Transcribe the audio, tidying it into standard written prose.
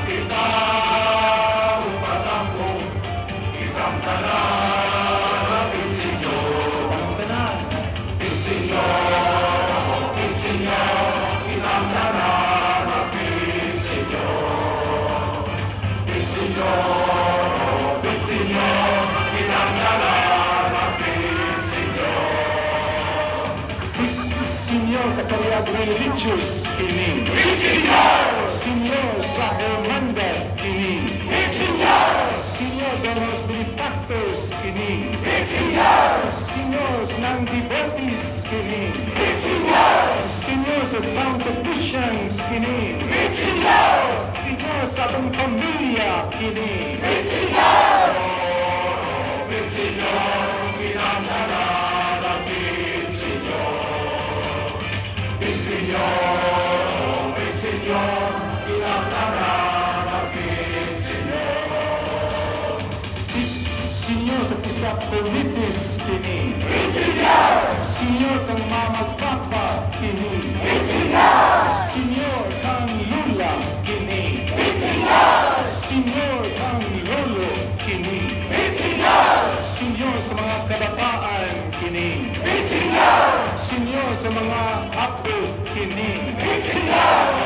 kita upatampo, kitang tanan, Senyor. Tanan. Senyor, Senyor, kitang tanan, Senyor. Senyor, Senyor, kitang tanan, Senyor. Senyor, kataliag religious kini. Senyor! Senyor, sa hermandad kini. Senyor! Senyor, de los benefactors kini. Senyor! Senyor, ng devotees kini. Senyor! Senyor, sa Sancta Christians kini. Senyor! Senyor, sa atong pamilya kini. Senyor! Senyor, kinamdanan ang Senyor. Senyor, Senyor, kinamdanan ang Senyor. Senyor, sa pisa politis kini. Senyor! Senyor, kang mamagpapa kini. Senyor! Senyor, kang lula kini. Senyor! Senyor, kang lolo kini. Senyor! Senyor, sa mga kabataan kini. Senyor! Senyor, sa mga apo kini. Senyor!